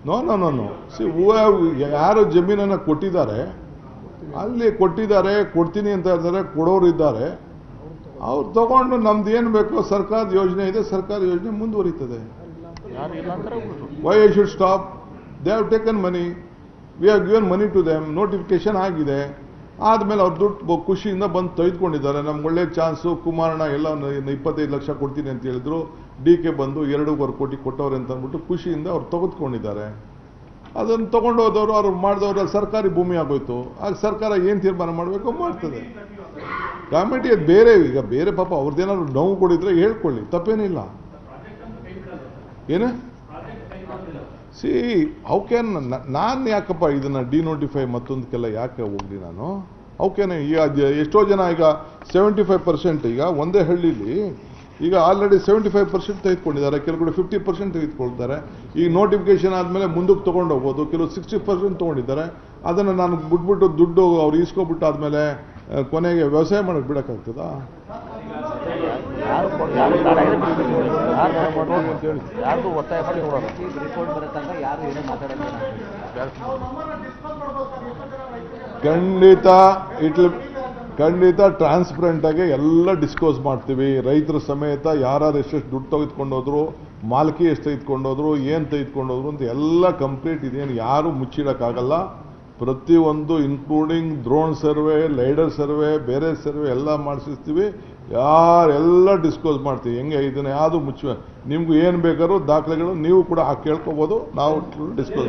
No C ಯಾರು ಜಮೀನನ್ನು ಕೊಟ್ಟಿದ್ದಾರೆ ಅಲ್ಲಿ ಕೊಟ್ಟಿದ್ದಾರೆ, ಕೊಡ್ತೀನಿ ಅಂತ ಹೇಳ್ತಾರೆ, ಕೊಡೋರು ಇದ್ದಾರೆ. ಅವ್ರು ತಗೊಂಡು ನಮ್ದು ಏನು ಬೇಕೋ ಸರ್ಕಾರದ ಯೋಜನೆ ಇದೆ, ಸರ್ಕಾರದ ಯೋಜನೆ ಮುಂದುವರಿತದೆ. Why I should stop? They have taken money, we have given money to them, notification ಆಗಿದೆ. ಆದಮೇಲೆ ಅವ್ರು ದುಡ್ಡು ಖುಷಿಯಿಂದ ಬಂದು ತೆಗೆದುಕೊಂಡಿದ್ದಾರೆ. ನಮ್ಗೆ ಒಳ್ಳೆ ಚಾನ್ಸು, ಕುಮಾರಣ್ಣ ಎಲ್ಲ 25 ಲಕ್ಷ ಕೊಡ್ತೀನಿ ಅಂತ ಹೇಳಿದ್ರು, DK ಬಂದು 2.25 ಕೋಟಿ ಕೊಟ್ಟವ್ರೆ ಅಂತ ಅಂದ್ಬಿಟ್ಟು ಖುಷಿಯಿಂದ ಅವ್ರು ತೆಗೆದುಕೊಂಡಿದ್ದಾರೆ. ಅದನ್ನು ತೊಗೊಂಡು ಹೋದವರು, ಅವ್ರು ಮಾಡಿದವರು ಸರ್ಕಾರಿ ಭೂಮಿ ಆಗೋಯ್ತು. ಆಗ ಸರ್ಕಾರ ಏನು ತೀರ್ಮಾನ ಮಾಡಬೇಕು ಮಾಡ್ತದೆ. ಕಮಿಟಿ ಅದು ಬೇರೆ, ಈಗ ಬೇರೆ ಪಾಪ ಅವ್ರದ್ದೇನಾದ್ರು ನೋವು ಕೊಡಿದ್ರೆ ಹೇಳ್ಕೊಳ್ಳಿ, ತಪ್ಪೇನಿಲ್ಲ. ಏನು ಸಿ ಅವಕ್ಕೇನು ನಾನು ಯಾಕಪ್ಪ ಇದನ್ನು ಡಿನೋಟಿಫೈ ಮತ್ತೊಂದಕ್ಕೆಲ್ಲ ಯಾಕೆ ಹೋಗ್ಲಿ ನಾನು? ಅವಕ್ಕೇನೆ ಈಗ ಎಷ್ಟೋ ಜನ ಈಗ 75% ಈಗ ಒಂದೇ ಹಳ್ಳಿಲಿ ಈಗ ಆಲ್ರೆಡಿ 75% ತೆಗೆದುಕೊಂಡಿದ್ದಾರೆ, ಕೆಲವು 50% ತೆಗೆದುಕೊಳ್ತಾರೆ. ಈಗ ನೋಟಿಫಿಕೇಶನ್ ಆದಮೇಲೆ ಮುಂದಕ್ಕೆ ತೊಗೊಂಡು ಹೋಗ್ಬೋದು, ಕೆಲವು 60% ತೊಗೊಂಡಿದ್ದಾರೆ. ಅದನ್ನು ನಾನು ಬಿಟ್ಬಿಟ್ಟು ದುಡ್ಡು ಅವ್ರು ಈಸ್ಕೊಬಿಟ್ಟು ಆದಮೇಲೆ ಕೊನೆಗೆ ವ್ಯವಸಾಯ ಮಾಡೋಕ್ಕೆ ಬಿಡೋಕ್ಕಾಗ್ತದಾ? ಖಂಡಿತ ಟ್ರಾನ್ಸ್ಪರೆಂಟ್ ಆಗಿ ಎಲ್ಲ ಡಿಸ್ಕ್ಲೋಸ್ ಮಾಡ್ತೀವಿ. ರೈತರ ಸಮೇತ ಯಾರು ಎಷ್ಟೆಷ್ಟು ದುಡ್ಡು ತೆಗೆದುಕೊಂಡೋದ್ರು, ಮಾಲ್ಕಿ ಎಷ್ಟು ತೆಗೆದುಕೊಂಡೋದ್ರು, ಏನು ತೆಗೆದುಕೊಂಡೋದ್ರು ಅಂತ ಎಲ್ಲ ಕಂಪ್ಲೀಟ್ ಇದೇನು ಯಾರು ಮುಚ್ಚಿಡೋಕ್ಕಾಗಲ್ಲ. ಪ್ರತಿಯೊಂದು including drone survey, lidar survey, ಬೇರೆ ಸರ್ವೆ ಎಲ್ಲ ಮಾಡಿಸ್ತೀವಿ. ಯಾರೆಲ್ಲ ಡಿಸ್ಕ್ಲೋಸ್ ಮಾಡ್ತೀವಿ. ಹೆಂಗೆ ಇದನ್ನು ಯಾವುದು ಮುಚ್ಚುವ, ನಿಮಗೂ ಏನು ಬೇಕಾದ್ರೂ ದಾಖಲೆಗಳು ನೀವು ಕೂಡ ಕೇಳ್ಕೊಬೋದು, ನಾವು ಡಿಸ್ಕ್ಲೋಸ್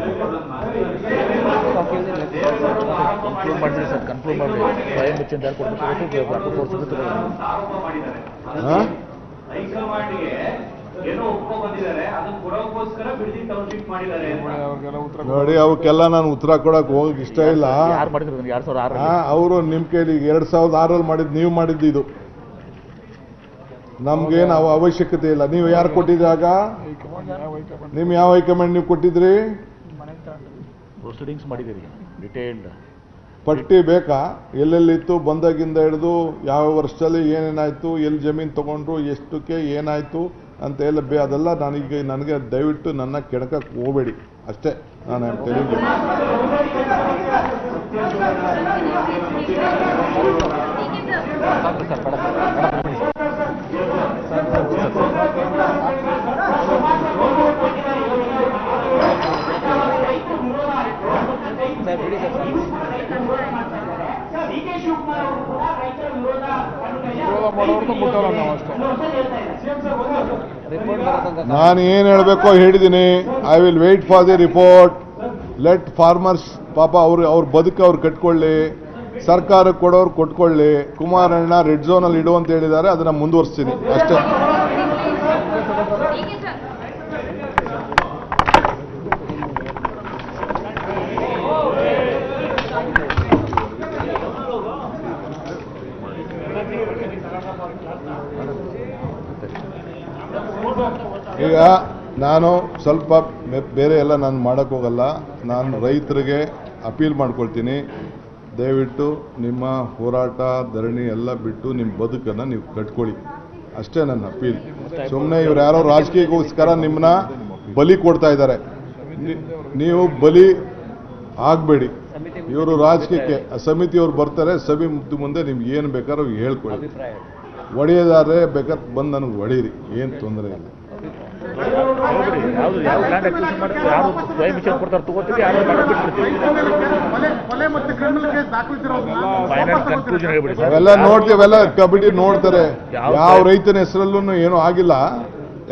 ನೋಡಿ. ಅವಕ್ಕೆಲ್ಲ ನಾನು ಉತ್ತರ ಕೊಡಕ್ಕೆ ಹೋಗಕ್ಕೆ ಇಷ್ಟ ಇಲ್ಲ. ಅವರು ನಿಮ್ಮ ಕೈಲಿ 2006 ಮಾಡಿದ್ದು, ನೀವು ಮಾಡಿದ್ದು ಇದು. ನಮ್ಗೇನು ಅವಶ್ಯಕತೆ ಇಲ್ಲ. ನೀವು ಯಾರು ಕೊಟ್ಟಿದ್ದಾಗ ನಿಮ್ ಯಾವ ಹೈಕಮಾಂಡ್ ನೀವು ಕೊಟ್ಟಿದ್ರಿ? ಪ್ರೊಸೀಡಿಂಗ್ಸ್ ಮಾಡಿದಿರಿ, ಡಿಟೇಲ್ಡ್ ಪಟ್ಟಿ ಬೇಕಾ? ಎಲ್ಲೆಲ್ಲಿತ್ತು ಬಂದಾಗಿಂದ ಹಿಡಿದು ಯಾವ ವರ್ಷದಲ್ಲಿ ಏನೇನಾಯ್ತು, ಎಲ್ಲಿ ಜಮೀನು ತಗೊಂಡ್ರು, ಎಷ್ಟಕ್ಕೆ ಏನಾಯ್ತು ಅಂತ ಎಲ್ಲ ಅದೆಲ್ಲ ನನಗೆ ದಯವಿಟ್ಟು ನನ್ನ ಕೆಣಕಕ್ಕೆ ಹೋಗಬೇಡಿ ಅಷ್ಟೇ. ನಾನು ತಿಳಿದು ನಾನು ಏನು ಹೇಳಬೇಕೋ ಹೇಳಿದ್ದೀನಿ. I will wait for the report. Let farmers ಪಾಪ ಅವ್ರ ಬದುಕು ಅವ್ರು ಕಟ್ಕೊಳ್ಳಿ, ಸರ್ಕಾರಕ್ಕೆ ಕೊಡೋರು ಕೊಟ್ಕೊಳ್ಳಿ. ಕುಮಾರಣ್ಣ ರೆಡ್ ಝೋನಲ್ಲಿ ಇಡು ಅಂತ ಹೇಳಿದ್ದಾರೆ, ಅದನ್ನು ಮುಂದುವರಿಸ್ತೀನಿ ಅಷ್ಟೇ. ಈಗ ನಾನು ಸ್ವಲ್ಪ ಬೇರೆ ಎಲ್ಲ ನಾನು ಮಾಡೋಕ್ಕೆ ಹೋಗಲ್ಲ. ನಾನು ರೈತರಿಗೆ ಅಪೀಲ್ ಮಾಡ್ಕೊಳ್ತೀನಿ, ದಯವಿಟ್ಟು ನಿಮ್ಮ ಹೋರಾಟ ಧರಣಿ ಎಲ್ಲ ಬಿಟ್ಟು ನಿಮ್ಮ ಬದುಕನ್ನು ನೀವು ಕಟ್ಕೊಳ್ಳಿ ಅಷ್ಟೇ ನನ್ನ ಅಪೀಲ್. ಸುಮ್ಮನೆ ಇವ್ರು ಯಾರೋ ರಾಜಕೀಯಕ್ಕೋಸ್ಕರ ನಿಮ್ಮನ್ನ ಬಲಿ ಕೊಡ್ತಾ ಇದ್ದಾರೆ, ನೀವು ಬಲಿ ಆಗಬೇಡಿ. ಇವರು ರಾಜಕೀಯಕ್ಕೆ ಸಮಿತಿಯವ್ರು ಬರ್ತಾರೆ, ಸಮಿತಿ ಮುಂದೆ ನಿಮ್ಗೆ ಏನು ಬೇಕಾದ್ರೂ ಹೇಳ್ಕೊಳ್ಳಿ. ಹೊಡೆಯೋದಾದ್ರೆ ಬೇಕಾದ್ರೆ ಬಂದು ನನಗೆ ಹೊಡೀರಿ, ಏನು ತೊಂದರೆ ಇಲ್ಲ. ಅವೆಲ್ಲ ನೋಡ್ತೀವಿ, ಅವೆಲ್ಲ ಕಮಿಟಿ ನೋಡ್ತಾರೆ. ಯಾವ ರೈತನ ಹೆಸರಲ್ಲೂ ಏನೂ ಆಗಿಲ್ಲ,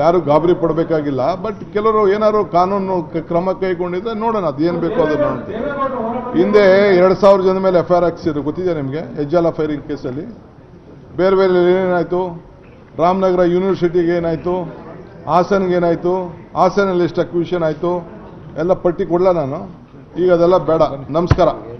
ಯಾರು ಗಾಬರಿ ಪಡಬೇಕಾಗಿಲ್ಲ. ಬಟ್ ಕೆಲವರು ಏನಾದ್ರು ಕಾನೂನು ಕ್ರಮ ಕೈಗೊಂಡಿದ್ರೆ ನೋಡೋಣ, ಅದೇನು ಬೇಕೋ ಅದನ್ನು ನೋಡ್ತೀವಿ. ಹಿಂದೆ 2000 ಜನ ಮೇಲೆ FIR ಹಾಕ್ಸಿದ್ರು, ಗೊತ್ತಿದೆ ನಿಮಗೆ? ಹೆಜ್ಜಾಲ ಫೈರಿಂಗ್ ಕೇಸಲ್ಲಿ ಬೇರೆ ಬೇರೆ ಏನಾಯಿತು? ರಾಮನಗರ ಯೂನಿವರ್ಸಿಟಿಗೆ ಏನಾಯಿತು? ಹಾಸನ್ಗೆ ಏನಾಯಿತು? ಹಾಸನಲ್ಲಿ ಎಷ್ಟು ಅಕ್ವಿಷನ್ ಆಯಿತು ಎಲ್ಲ ಪಟ್ಟಿ ಕೊಡಲ ನಾನು. ಈಗ ಅದೆಲ್ಲ ಬೇಡ. ನಮಸ್ಕಾರ.